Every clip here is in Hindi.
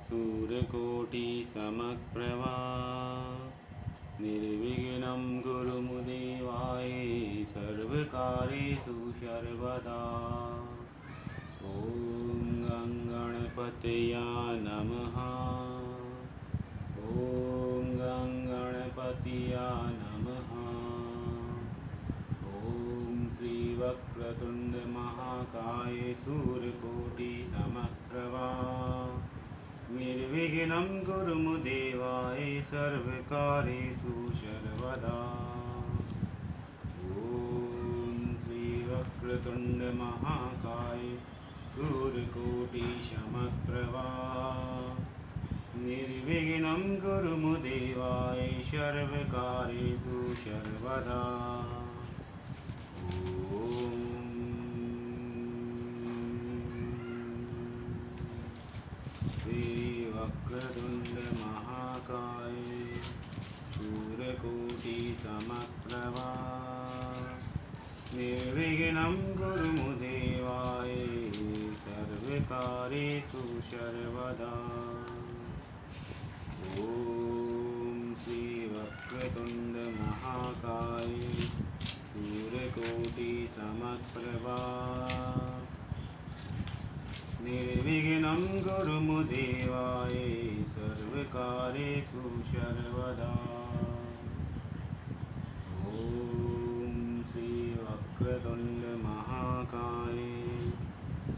सूर्यकोटि समप्रभा निर्विघ्नं कुरु देवाय सर्वकार्येषु सर्वदा। ॐ गणपतये नमः। ॐ गणपतये नमः। ॐ श्रीवक्रतुण्ड महाकाय सूर्यकोटि समप्रभा निर्विघ्नं कुरु देवाय सर्वकार्येषु सर्वदा। ॐ श्रीवक्रतुण्ड महाकाय सूर्यकोटि समप्रभा निर्विघ्नं कुरु देवाय सर्वकार्येषु सर्वदा। वक्रतुण्ड महाकाय सूर्यकोटि समप्रभा निर्विघ्नं कुरु देवाय सर्वकार्येषु सर्वदा। ॐ श्री वक्रतुण्ड महाकाय सूर्यकोटि समप्रभा निर्विघ्नं कुरु देवाय सर्वकार्येषु सर्वदा। ॐ श्री वक्रतुण्ड महाकाय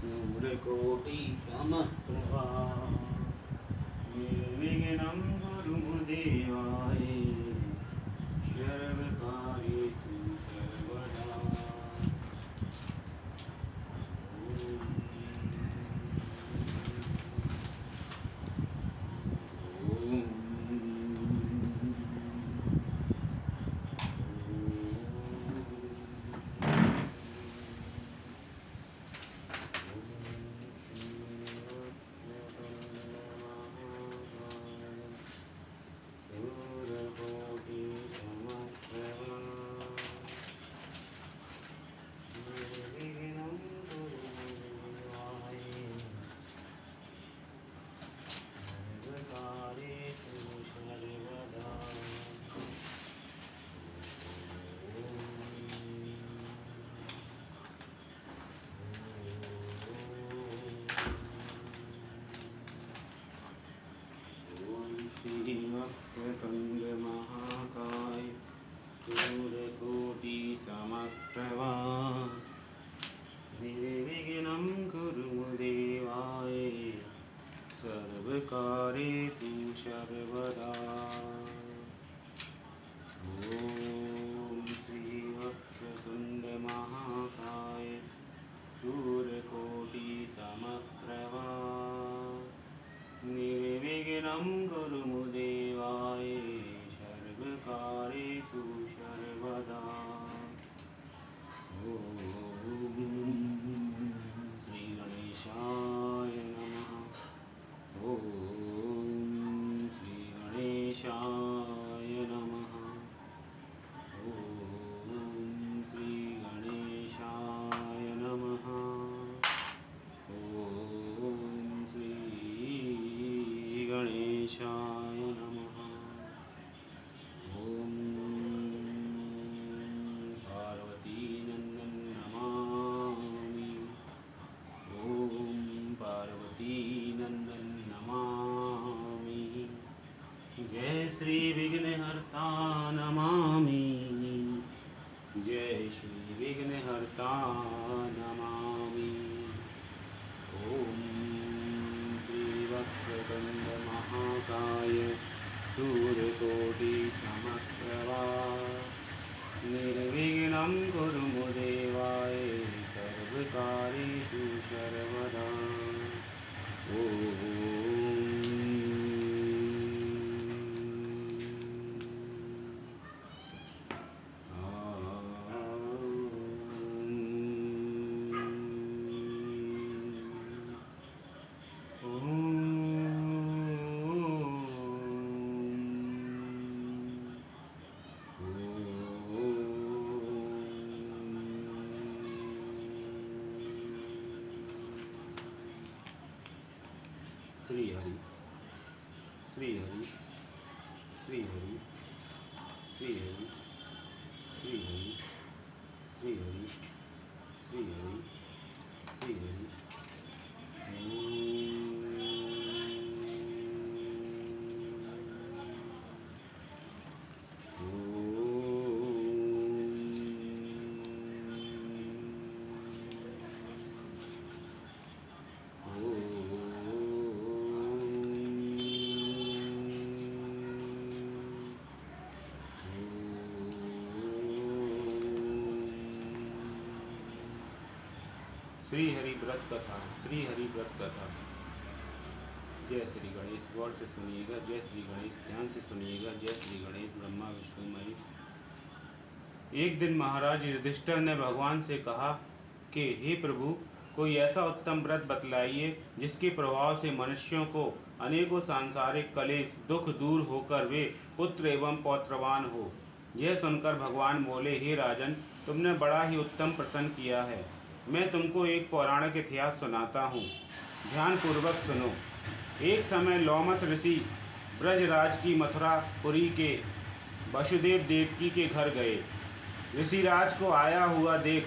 सूर्यकोटि समप्रभा निर्विघ्नं कुरु देवाय सर्वकार्येषु सर्वदा। वक्रतुण्ड महाकाय सूर्यकोटि समप्रभा निर्विघ्नं कुरु देवाय सर्वकार्येषु सर्वदा। ॐ श्री वक्रतुण्ड महाकाय सूर्यकोटि समप्रभा निर्विघ्नं कुरु देवाय सर्वकार्येषु सर्वदा। ॐ श्री गणेशाय नमः। ॐ श्री गणेशाय नमः। ॐ श्री गणेशाय नमः। ॐ श्री गणेशाय नमः। ॐ पार्वती नंदन नमामि। ॐ पार्वती नंदन नमामि। जय श्री विघ्नहर्ता नमामि। जय श्री विघ्नहर्ता नमामि। ॐ श्री वक्रतुण्ड महाकाय सूर्यकोटि समप्रभा निर्विघ्नं कुरु देवाय सर्वकार्येषु सर्वदा। श्री हरि। श्री हरि श्री हरि श्री हरि श्री हरि श्री हरि श्री हरि श्री हरि। श्री हरि व्रत कथा। श्री हरि व्रत कथा। जय श्री गणेश। गौर से सुनिएगा। जय श्री गणेश। ध्यान से सुनिएगा। जय श्री गणेश। ब्रह्मा विष्णु महेश। एक दिन महाराज युधिष्ठिर ने भगवान से कहा कि हे प्रभु, कोई ऐसा उत्तम व्रत बतलाइए जिसके प्रभाव से मनुष्यों को अनेकों सांसारिक कलेश दुख दूर होकर वे पुत्र एवं पौत्रवान हो। यह सुनकर भगवान बोले, हे राजन, तुमने बड़ा ही उत्तम प्रश्न किया है। मैं तुमको एक पौराणिक इतिहास सुनाता हूँ, ध्यानपूर्वक सुनो। एक समय लोमस ऋषि ब्रजराज की मथुरापुरी के वसुदेव देवकी के घर गए। ऋषिराज को आया हुआ देख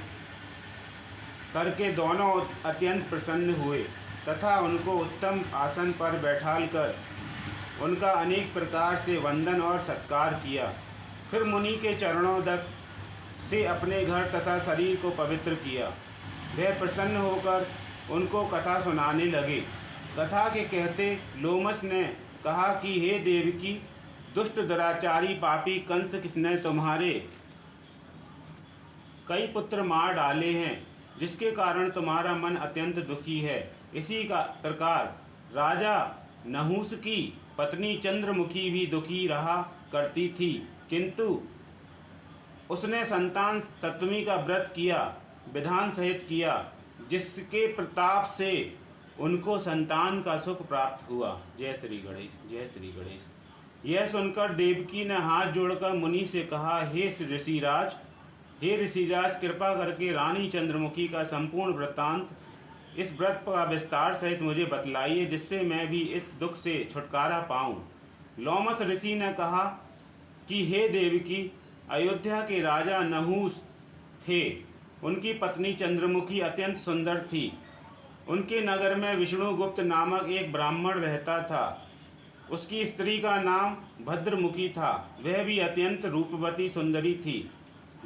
करके दोनों अत्यंत प्रसन्न हुए तथा उनको उत्तम आसन पर बैठालकर उनका अनेक प्रकार से वंदन और सत्कार किया। फिर मुनि के चरणों तक से अपने घर तथा शरीर को पवित्र किया। वह प्रसन्न होकर उनको कथा सुनाने लगे। कथा के कहते लोमस ने कहा कि हे देवकी, दुष्ट दुराचारी पापी कंस किसने तुम्हारे कई पुत्र मार डाले हैं, जिसके कारण तुम्हारा मन अत्यंत दुखी है। इसी का प्रकार राजा नहुस की पत्नी चंद्रमुखी भी दुखी रहा करती थी, किंतु उसने संतान सप्तमी का व्रत किया, विधान सहित किया, जिसके प्रताप से उनको संतान का सुख प्राप्त हुआ। जय श्री गणेश। जय श्री गणेश। यह सुनकर देवकी ने हाथ जोड़कर मुनि से कहा, हे ऋषिराज, हे ऋषिराज, कृपा करके रानी चंद्रमुखी का संपूर्ण वृत्तांत, इस व्रत का विस्तार सहित मुझे बतलाइए, जिससे मैं भी इस दुख से छुटकारा पाऊं। लोमस ऋषि ने कहा कि हे देवकी, अयोध्या के राजा नहुस थे। उनकी पत्नी चंद्रमुखी अत्यंत सुंदर थी। उनके नगर में विष्णुगुप्त नामक एक ब्राह्मण रहता था। उसकी स्त्री का नाम भद्रमुखी था। वह भी अत्यंत रूपवती सुंदरी थी।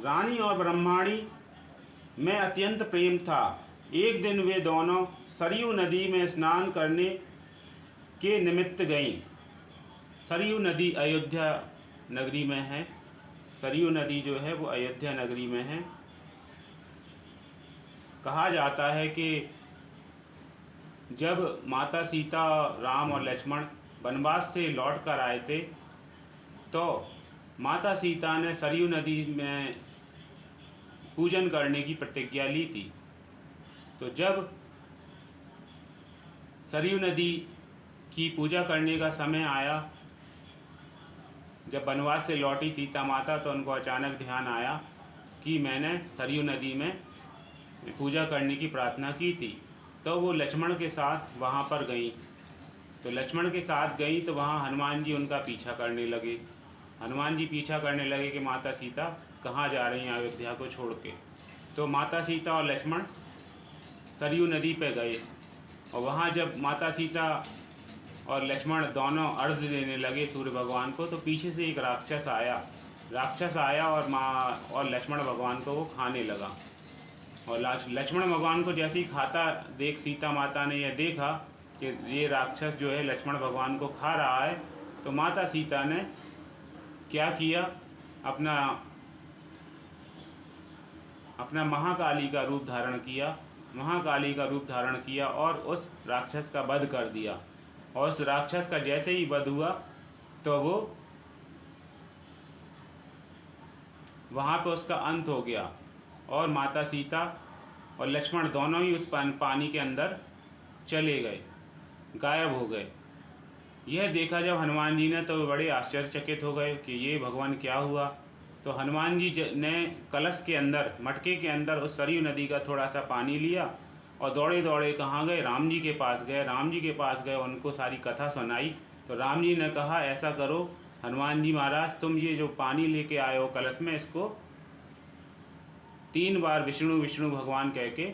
रानी और ब्रह्माणी में अत्यंत प्रेम था। एक दिन वे दोनों सरयू नदी में स्नान करने के निमित्त गईं। सरयू नदी अयोध्या नगरी में है। सरयू नदी जो है वो अयोध्या नगरी में है। कहा जाता है कि जब माता सीता, राम और लक्ष्मण वनवास से लौट कर आए थे, तो माता सीता ने सरयू नदी में पूजन करने की प्रतिज्ञा ली थी। तो जब सरयू नदी की पूजा करने का समय आया, जब वनवास से लौटी सीता माता, तो उनको अचानक ध्यान आया कि मैंने सरयू नदी में पूजा करने की प्रार्थना की थी। तो वो लक्ष्मण के साथ वहाँ पर गई। तो लक्ष्मण के साथ गई तो वहाँ हनुमान जी उनका पीछा करने लगे। हनुमान जी पीछा करने लगे कि माता सीता कहाँ जा रही हैं अयोध्या को छोड़ के। तो माता सीता और लक्ष्मण सरयू नदी पे गए और वहाँ जब माता सीता और लक्ष्मण दोनों अर्घ्य देने लगे सूर्य भगवान को, तो पीछे से एक राक्षस आया और लक्ष्मण भगवान को वो खाने लगा। और लक्ष्मण भगवान को जैसे ही खाता देख सीता माता ने यह देखा कि ये राक्षस जो है लक्ष्मण भगवान को खा रहा है, तो माता सीता ने क्या किया, अपना महाकाली का रूप धारण किया और उस राक्षस का वध कर दिया। और उस राक्षस का जैसे ही वध हुआ तो वो वहाँ पे उसका अंत हो गया और माता सीता और लक्ष्मण दोनों ही उस पानी के अंदर चले गए, गायब हो गए। यह देखा जब हनुमान जी ने तो बड़े आश्चर्यचकित हो गए कि ये भगवान क्या हुआ। तो हनुमान जी ने कलश के अंदर, मटके के अंदर उस सरयू नदी का थोड़ा सा पानी लिया और दौड़े दौड़े कहाँ गए, राम जी के पास गए। उनको सारी कथा सुनाई तो राम जी ने कहा ऐसा करो हनुमान जी महाराज, तुम ये जो पानी लेके आए हो कलश में, इसको 3 बार विष्णु विष्णु भगवान कह के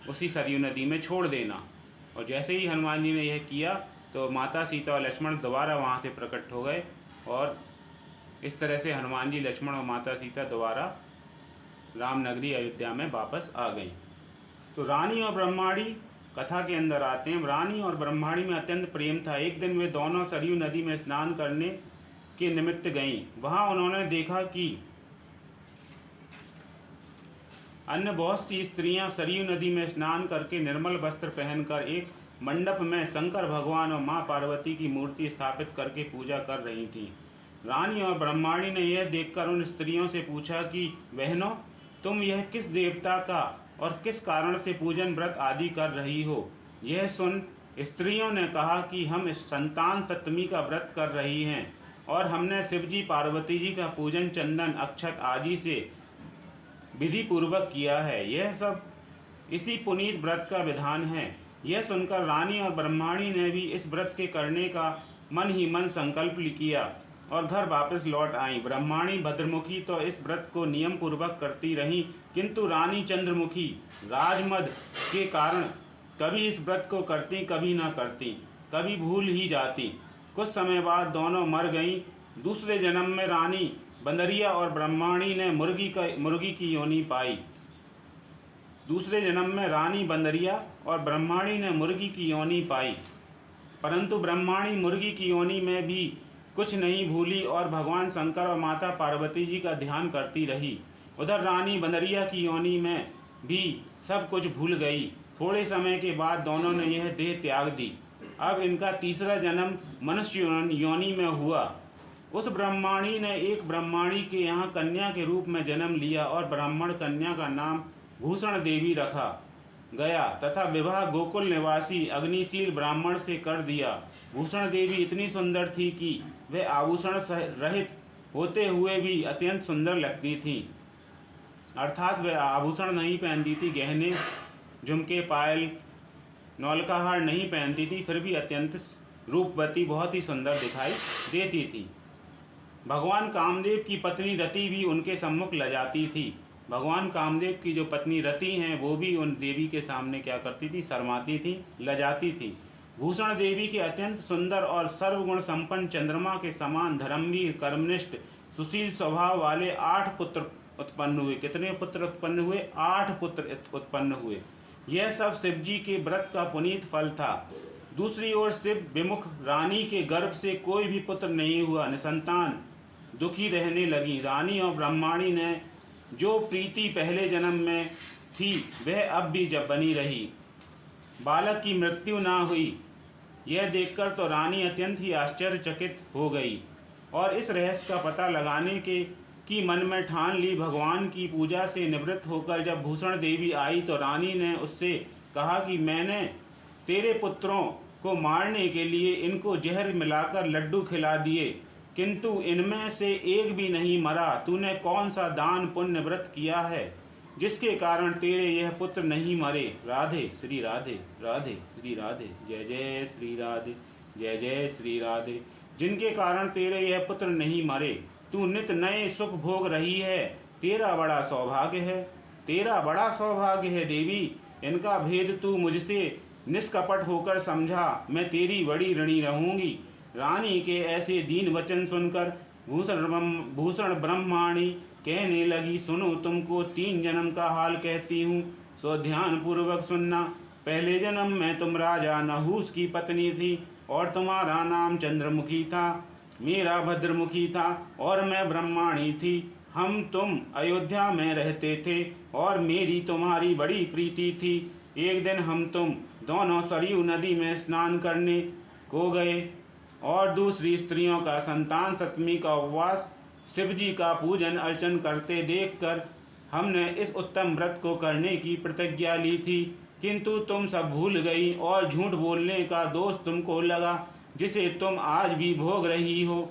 उसी सरयू नदी में छोड़ देना। और जैसे ही हनुमान जी ने यह किया तो माता सीता और लक्ष्मण दोबारा वहाँ से प्रकट हो गए, और इस तरह से हनुमान जी, लक्ष्मण और माता सीता दोबारा रामनगरी अयोध्या में वापस आ गई। तो रानी और ब्रह्माणी कथा के अंदर आते हैं। रानी और ब्रह्माणी में अत्यंत प्रेम था। एक दिन वे दोनों सरयू नदी में स्नान करने के निमित्त गईं। वहाँ उन्होंने देखा कि अन्य बहुत सी स्त्रियां सरयू नदी में स्नान करके निर्मल वस्त्र पहनकर एक मंडप में शंकर भगवान और मां पार्वती की मूर्ति स्थापित करके पूजा कर रही थीं। रानी और ब्रह्माणी ने यह देखकर उन स्त्रियों से पूछा कि बहनों, तुम यह किस देवता का और किस कारण से पूजन व्रत आदि कर रही हो? यह सुन स्त्रियों ने कहा कि हम इस संतान सप्तमी का व्रत कर रही हैं, और हमने शिवजी पार्वती जी का पूजन चंदन अक्षत आदि से विधि पूर्वक किया है। यह सब इसी पुनीत व्रत का विधान है। यह सुनकर रानी और ब्रह्माणी ने भी इस व्रत के करने का मन ही मन संकल्प किया और घर वापस लौट आई। ब्रह्माणी भद्रमुखी तो इस व्रत को नियम पूर्वक करती रहीं, किंतु रानी चंद्रमुखी राजमद के कारण कभी इस व्रत को करती, कभी ना करती, कभी भूल ही जाती। कुछ समय बाद दोनों मर गईं। दूसरे जन्म में रानी बंदरिया और ब्रह्माणी ने मुर्गी की योनि पाई। दूसरे जन्म में रानी बंदरिया और ब्रह्माणी ने मुर्गी की योनि पाई, परंतु ब्रह्माणी मुर्गी की योनि में भी कुछ नहीं भूली और भगवान शंकर और माता पार्वती जी का ध्यान करती रही। उधर रानी बंदरिया की योनि में भी सब कुछ भूल गई। थोड़े समय के बाद दोनों ने यह देह त्याग दी। अब इनका तीसरा जन्म मनुष्य योनि में हुआ। उस ब्रह्माणी ने एक ब्रह्माणी के यहाँ कन्या के रूप में जन्म लिया और ब्राह्मण कन्या का नाम भूषण देवी रखा गया तथा विवाह गोकुल निवासी अग्निशील ब्राह्मण से कर दिया। भूषण देवी इतनी सुंदर थी कि वह आभूषण रहित होते हुए भी अत्यंत सुंदर लगती थी। अर्थात वह आभूषण नहीं पहनती थी, गहने, झुमके, पायल, नौलकाहार नहीं पहनती थी, फिर भी अत्यंत रूपवती, बहुत ही सुंदर दिखाई देती थी। भगवान कामदेव की पत्नी रति भी उनके सम्मुख लजाती थी। भगवान कामदेव की जो पत्नी रति हैं वो भी उन देवी के सामने क्या करती थी? शर्माती थी, लजाती थी। भूषण देवी के अत्यंत सुंदर और सर्वगुण संपन्न चंद्रमा के समान धर्मवीर, कर्मनिष्ठ, सुशील स्वभाव वाले 8 पुत्र उत्पन्न हुए। कितने पुत्र उत्पन्न हुए? 8 पुत्र उत्पन्न हुए। यह सब शिवजी के व्रत का पुनीत फल था। दूसरी ओर शिव विमुख रानी के गर्भ से कोई भी पुत्र नहीं हुआ, निसंतान दुखी रहने लगी। रानी और ब्रह्माणी ने जो प्रीति पहले जन्म में थी वह अब भी जब बनी रही। बालक की मृत्यु ना हुई, यह देखकर तो रानी अत्यंत ही आश्चर्यचकित हो गई और इस रहस्य का पता लगाने की मन में ठान ली। भगवान की पूजा से निवृत्त होकर जब भूषण देवी आई तो रानी ने उससे कहा कि मैंने तेरे पुत्रों को मारने के लिए इनको जहर मिलाकर लड्डू खिला दिए, किंतु इनमें से एक भी नहीं मरा। तूने कौन सा दान पुण्य व्रत किया है जिसके कारण तेरे यह पुत्र नहीं मरे? राधे श्री राधे, राधे श्री राधे, जय जय श्री राधे, जय जय श्री राधे। जिनके कारण तेरे यह पुत्र नहीं मरे, तू नित नए सुख भोग रही है, तेरा बड़ा सौभाग्य है, तेरा बड़ा सौभाग्य है देवी। इनका भेद तू मुझसे निष्कपट होकर समझा, मैं तेरी बड़ी ऋणी रहूंगी। रानी के ऐसे दीन वचन सुनकर भूषण ब्रह्माणी कहने लगी, सुनो, तुमको 3 जन्म का हाल कहती हूँ, सो ध्यान पूर्वक सुनना। पहले जन्म में तुम राजा नहूस की पत्नी थी और तुम्हारा नाम चंद्रमुखी था, मेरा भद्रमुखी था और मैं ब्रह्माणी थी। हम तुम अयोध्या में रहते थे और मेरी तुम्हारी बड़ी प्रीति थी। एक दिन हम तुम दोनों सरयू नदी में स्नान करने को गए और दूसरी स्त्रियों का संतान सप्तमी का उपवास, शिवजी का पूजन अर्चन करते देखकर हमने इस उत्तम व्रत को करने की प्रतिज्ञा ली थी, किंतु तुम सब भूल गई और झूठ बोलने का दोष तुमको लगा, जिसे तुम आज भी भोग रही हो।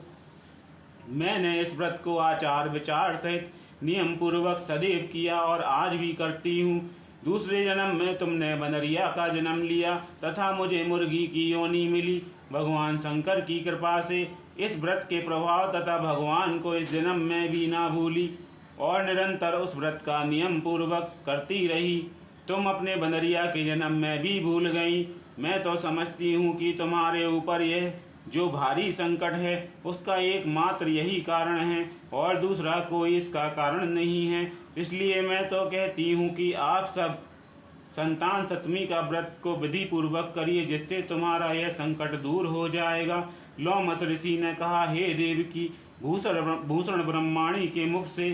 मैंने इस व्रत को आचार विचार सहित नियम पूर्वक सदैव किया और आज भी करती हूँ। दूसरे जन्म में तुमने बनरिया का जन्म लिया तथा मुझे मुर्गी की योनि मिली। भगवान शंकर की कृपा से इस व्रत के प्रभाव तथा भगवान को इस जन्म में भी ना भूली और निरंतर उस व्रत का नियम पूर्वक करती रही। तुम अपने बंदरिया के जन्म में भी भूल गई। मैं तो समझती हूँ कि तुम्हारे ऊपर यह जो भारी संकट है उसका एकमात्र यही कारण है और दूसरा कोई इसका कारण नहीं है। इसलिए मैं तो कहती हूँ कि आप सब संतान सप्तमी का व्रत को विधि पूर्वक करिए, जिससे तुम्हारा यह संकट दूर हो जाएगा। लोमस ऋषि ने कहा, हे देवकी, भूषण ब्रह्माणी के मुख से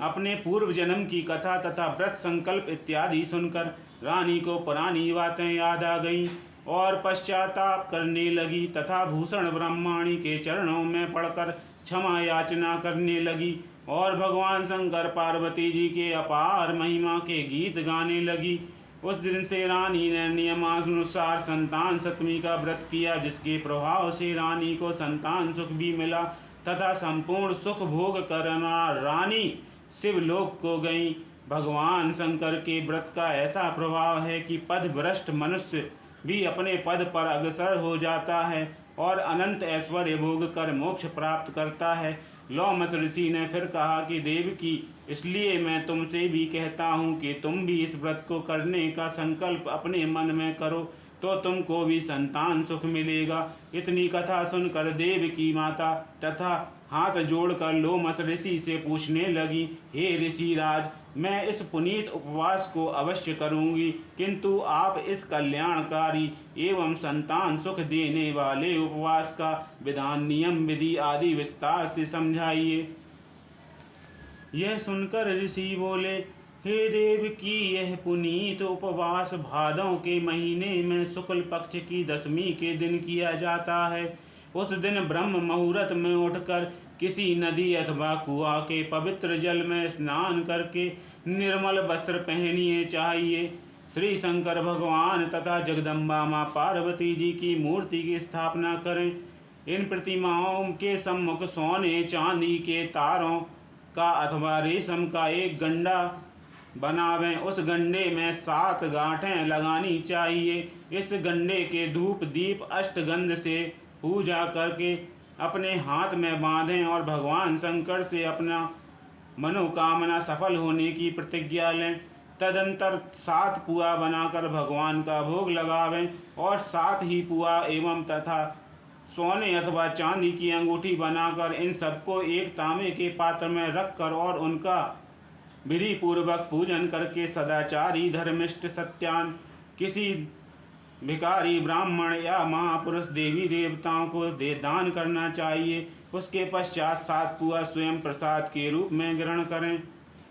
अपने पूर्व जन्म की कथा तथा व्रत संकल्प इत्यादि सुनकर रानी को पुरानी बातें याद आ गईं और पश्चाताप करने लगी तथा भूषण ब्रह्माणी के चरणों में पड़कर क्षमा याचना करने लगी और भगवान शंकर पार्वती जी के अपार महिमा के गीत गाने लगी। उस दिन से रानी ने नियमानुसार संतान सप्तमी का व्रत किया, जिसके प्रभाव से रानी को संतान सुख भी मिला तथा संपूर्ण सुख भोग करना रानी शिवलोक को गई। भगवान शंकर के व्रत का ऐसा प्रभाव है कि पदभ्रष्ट मनुष्य भी अपने पद पर अग्रसर हो जाता है और अनंत ऐश्वर्य भोग कर मोक्ष प्राप्त करता है। लोमस ऋषि ने फिर कहा कि देवकी, इसलिए मैं तुमसे भी कहता हूँ कि तुम भी इस व्रत को करने का संकल्प अपने मन में करो, तो तुमको भी संतान सुख मिलेगा। इतनी कथा सुनकर देवकी माता तथा हाथ जोड़कर लोमस ऋषि से पूछने लगी, हे ऋषिराज, मैं इस पुनीत उपवास को अवश्य करूंगी, किंतु आप इस कल्याणकारी एवं संतान सुख देने वाले उपवास का विधान, नियम, विधि आदि विस्तार से समझाइए। यह सुनकर ऋषि बोले, हे देव की, यह पुनीत उपवास भादों के महीने में शुक्ल पक्ष की दशमी के दिन किया जाता है। उस दिन ब्रह्म मुहूर्त में उठकर किसी नदी अथवा कुआं के पवित्र जल में स्नान करके निर्मल वस्त्र पहनिए चाहिए। श्री शंकर भगवान तथा जगदम्बा माँ पार्वती जी की मूर्ति की स्थापना करें। इन प्रतिमाओं के सम्मुख सोने चांदी के तारों का अथवा रेशम का एक गंडा बनावें। उस गंडे में 7 गांठें लगानी चाहिए। इस गंडे के धूप दीप अष्टगंध से पूजा करके अपने हाथ में बांधें और भगवान शंकर से अपना मनोकामना सफल होने की प्रतिज्ञा लें। तदंतर 7 पुआ बनाकर भगवान का भोग लगावें और 7 ही पुआ एवं तथा सोने अथवा चांदी की अंगूठी बनाकर इन सबको एक तांबे के पात्र में रखकर और उनका विधि पूर्वक पूजन करके सदाचारी धर्मिष्ठ सत्यान किसी भिखारी ब्राह्मण या महापुरुष देवी देवताओं को दान करना चाहिए। उसके पश्चात 7 पुआ स्वयं प्रसाद के रूप में ग्रहण करें।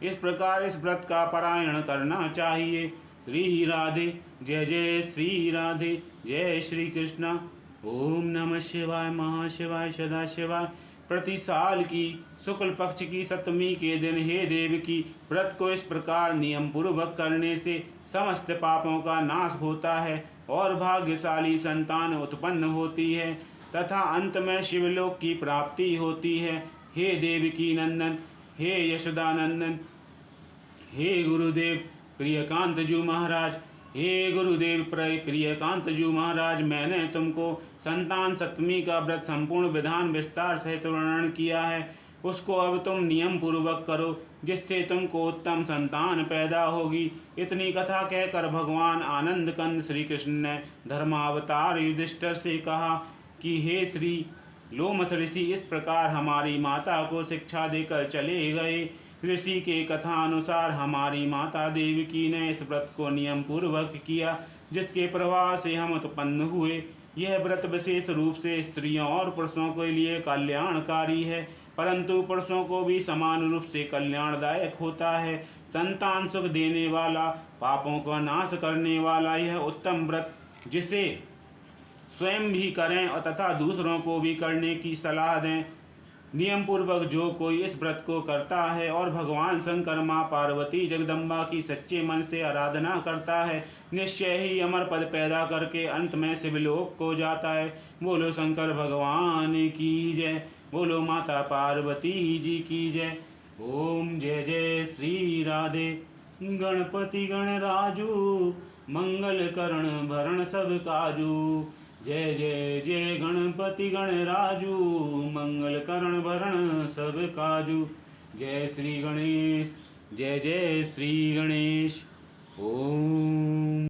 इस प्रकार इस व्रत का पारायण करना चाहिए। श्री राधे, जय जय श्री राधे, जय श्री कृष्ण। ओम नमः शिवाय, महाशिवाय, सदा शिवाय। प्रति साल की शुक्ल पक्ष की सप्तमी के दिन हे देव की, व्रत को इस प्रकार नियम पूर्वक करने से समस्त पापों का नाश होता है और भाग्यशाली संतान उत्पन्न होती है तथा अंत में शिवलोक की प्राप्ति होती है। हे देवकी नंदन, हे यशोदानंदन, हे गुरुदेव प्रियकांतजू महाराज, हे गुरुदेव प्रियकांतजू महाराज, मैंने तुमको संतान सप्तमी का व्रत संपूर्ण विधान विस्तार सहित वर्णन किया है। उसको अब तुम नियम पूर्वक करो, जिससे तुमको उत्तम संतान पैदा होगी। इतनी कथा कहकर भगवान आनंद कंद श्री कृष्ण ने धर्मावतार युधिष्ठिर से कहा कि हे श्री लोमस ऋषि, इस प्रकार हमारी माता को शिक्षा देकर चले गए। ऋषि के कथा अनुसार हमारी माता देवकी ने इस व्रत को नियम पूर्वक किया, जिसके प्रभाव से हम उत्पन्न हुए। यह व्रत विशेष रूप से स्त्रियों और पुरुषों के लिए कल्याणकारी है, परंतु पुरुषों को भी समान रूप से कल्याणदायक होता है। संतान सुख देने वाला, पापों का नाश करने वाला यह उत्तम व्रत, जिसे स्वयं भी करें और तथा दूसरों को भी करने की सलाह दें। नियम पूर्वक जो कोई इस व्रत को करता है और भगवान शंकर, माँ पार्वती, जगदम्बा की सच्चे मन से आराधना करता है, निश्चय ही अमर पद पैदा करके अंत में शिवलोक को जाता है। बोलो शंकर भगवान की जय, बोलो माता पार्वती जी की जय। ओम जय जय श्री राधे। गणपति गणराजू, मंगल करण भरण सब काजू, जय जय जय गणपति गणराजू, मंगल करण भरण सब काजू। जय श्री गणेश, जय जय श्री गणेश। ओम।